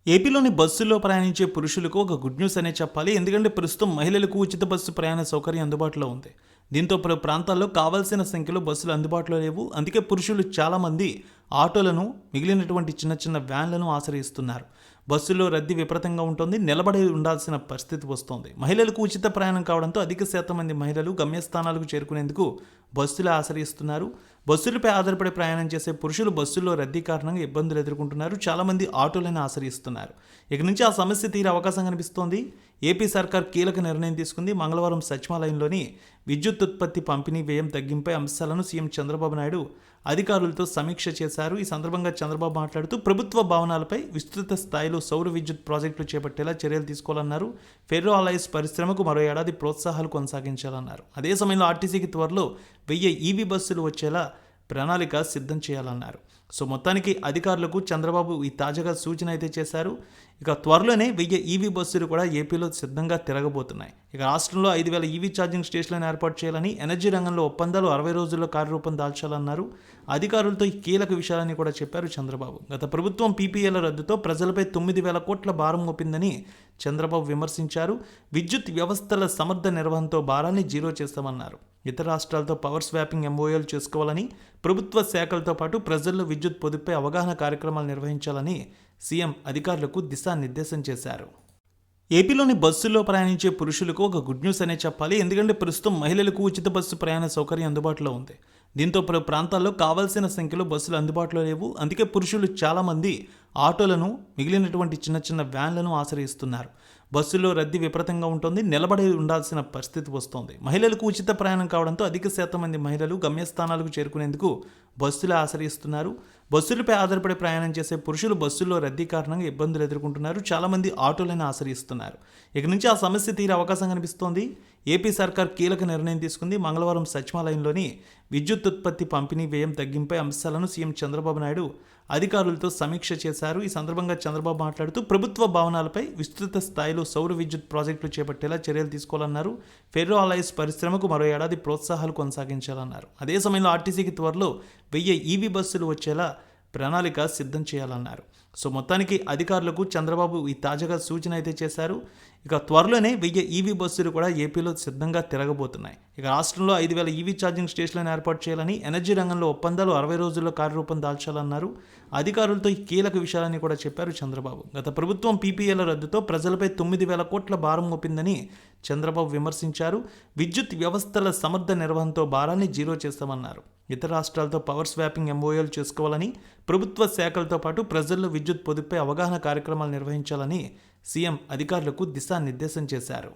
ఏపీలోని బస్సుల్లో ప్రయాణించే పురుషులకు ఒక గుడ్ న్యూస్ అనే చెప్పాలి. ఎందుకంటే ప్రస్తుతం మహిళలకు ఉచిత బస్సు ప్రయాణ సౌకర్యం అందుబాటులో ఉంది. దీంతో పలు ప్రాంతాల్లో కావాల్సిన సంఖ్యలో బస్సులు అందుబాటులో లేవు. అందుకే పురుషులు చాలామంది ఆటోలను, మిగిలినటువంటి చిన్న చిన్న వ్యాన్లను ఆశ్రయిస్తున్నారు. బస్సుల్లో రద్దీ విపరీతంగా ఉంటుంది. నిలబడి ఉండాల్సిన పరిస్థితి వస్తోంది. మహిళలకు ఉచిత ప్రయాణం కావడంతో అధిక శాతం మంది మహిళలు గమ్యస్థానాలకు చేరుకునేందుకు బస్సులు ఆశ్రయిస్తున్నారు. బస్సులపై ఆధారపడి ప్రయాణం చేసే పురుషులు బస్సుల్లో రద్దీ కారణంగా ఇబ్బందులు ఎదుర్కొంటున్నారు. చాలామంది ఆటోలను ఆశ్రయిస్తున్నారు. ఇక నుంచి ఆ సమస్య తీరే అవకాశం కనిపిస్తోంది. ఏపీ సర్కార్ కీలక నిర్ణయం తీసుకుంది. మంగళవారం సచివాలయంలోని విద్యుత్ ఉత్పత్తి పంపిణీ వ్యయం తగ్గింపై అంశాలను సీఎం చంద్రబాబు నాయుడు అధికారులతో సమీక్ష చేశారు. ఈ సందర్భంగా చంద్రబాబు మాట్లాడుతూ ప్రభుత్వ భవనాలపై విస్తృత స్థాయిలో సౌర విద్యుత్ ప్రాజెక్టులు చేపట్టేలా చర్యలు తీసుకోవాలన్నారు. ఫెర్రో అలైస్ పరిశ్రమకు మరో ఏడాది ప్రోత్సాహాలు కొనసాగించాలన్నారు. అదే సమయంలో ఆర్టీసీకి త్వరలో 1000 ఈవీ బస్సులు వచ్చేలా ప్రణాళిక సిద్ధం చేయాలన్నారు. సో మొత్తానికి అధికారులకు చంద్రబాబు ఈ తాజాగా సూచన అయితే చేశారు. ఇక త్వరలోనే 1000 ఈవీ బస్సులు కూడా ఏపీలో సిద్ధంగా తిరగబోతున్నాయి. ఇక రాష్ట్రంలో 5000 ఈవీ ఛార్జింగ్ స్టేషన్లను ఏర్పాటు చేయాలని, ఎనర్జీ రంగంలో ఒప్పందాలు 60 రోజుల్లో కార్యరూపం దాల్చాలన్నారు. అధికారులతో ఈ కీలక విషయాలని కూడా చెప్పారు చంద్రబాబు. గత ప్రభుత్వం పీపీఏల రద్దుతో ప్రజలపై 9000 కోట్ల భారం మోపిందని చంద్రబాబు విమర్శించారు. విద్యుత్ వ్యవస్థల సమర్థ నిర్వహణతో భారాన్ని జీరో చేస్తామన్నారు. ఇతర రాష్ట్రాలతో పవర్ స్వాపింగ్ ఎంఓఏలు చేసుకోవాలని, ప్రభుత్వ శాఖలతో పాటు ప్రజల్లో విద్యుత్ పొదుపుపై అవగాహన కార్యక్రమాలు నిర్వహించాలని సీఎం అధికారులకు దిశానిర్దేశం చేశారు. ఏపీలోని బస్సుల్లో ప్రయాణించే పురుషులకు ఒక గుడ్ న్యూస్ అనే చెప్పాలి. ఎందుకంటే ప్రస్తుతం మహిళలకు ఉచిత బస్సు ప్రయాణ సౌకర్యం అందుబాటులో ఉంది. దీంతో పలు ప్రాంతాల్లో కావాల్సిన సంఖ్యలో బస్సులు అందుబాటులో లేవు. అందుకే పురుషులు చాలామంది ఆటోలను, మిగిలినటువంటి చిన్న చిన్న వ్యాన్లను ఆశ్రయిస్తున్నారు. బస్సుల్లో రద్దీ విపరీతంగా ఉంటుంది. నిలబడి ఉండాల్సిన పరిస్థితి వస్తోంది. మహిళలకు ఉచిత ప్రయాణం కావడంతో అధిక శాతం మంది మహిళలు గమ్యస్థానాలకు చేరుకునేందుకు బస్సులు ఆశ్రయిస్తున్నారు. బస్సులపై ఆధారపడి ప్రయాణం చేసే పురుషులు బస్సుల్లో రద్దీ కారణంగా ఇబ్బందులు ఎదుర్కొంటున్నారు. చాలామంది ఆటోలను ఆశ్రయిస్తున్నారు. ఇక నుంచి ఆ సమస్య తీరే అవకాశం కనిపిస్తోంది. ఏపీ సర్కార్ కీలక నిర్ణయం తీసుకుంది. మంగళవారం సచివాలయంలోని విద్యుత్ ఉత్పత్తి పంపిణీ వ్యయం తగ్గింపై అంశాలను సీఎం చంద్రబాబు నాయుడు అధికారులతో సమీక్ష చేశారు. ఈ సందర్భంగా చంద్రబాబు మాట్లాడుతూ ప్రభుత్వ భవనాలపై విస్తృత స్థాయిలో సౌర విద్యుత్ ప్రాజెక్టులు చేపట్టేలా చర్యలు తీసుకోవాలన్నారు. ఫెర్రో అలైస్ పరిశ్రమకు మరో ఏడాది ప్రోత్సాహాలు కొనసాగించాలన్నారు. అదే సమయంలో ఆర్టీసీకి త్వరలో 1000 ఈవీ బస్సులు వచ్చేలా ప్రణాళిక సిద్ధం చేయాలన్నారు. సో మొత్తానికి అధికారులకు చంద్రబాబు ఈ తాజాగా సూచన అయితే చేశారు. ఇక త్వరలోనే 1000 ఈవీ బస్సులు కూడా ఏపీలో సిద్ధంగా తిరగబోతున్నాయి. ఇక రాష్ట్రంలో 5000 ఈవీ ఛార్జింగ్ స్టేషన్లను ఏర్పాటు చేయాలని, ఎనర్జీ రంగంలో ఒప్పందాలు 60 రోజుల్లో కార్యరూపం దాల్చాలన్నారు. అధికారులతో ఈ కీలక విషయాలని కూడా చెప్పారు చంద్రబాబు. గత ప్రభుత్వం పీపీఏల రద్దుతో ప్రజలపై 9000 కోట్ల భారం మోపిందని చంద్రబాబు విమర్శించారు. విద్యుత్ వ్యవస్థల సమర్థ నిర్వహణతో భారాన్ని జీరో చేస్తామన్నారు. ఇతర రాష్ట్రాలతో పవర్ స్వాపింగ్ ఎంఓఏలు చేసుకోవాలని, ప్రభుత్వ శాఖలతో పాటు ప్రజల్లో విద్యుత్ పొదుపుపై అవగాహన కార్యక్రమాలు నిర్వహించాలని సీఎం అధికారులకు దిశానిర్దేశం చేశారు.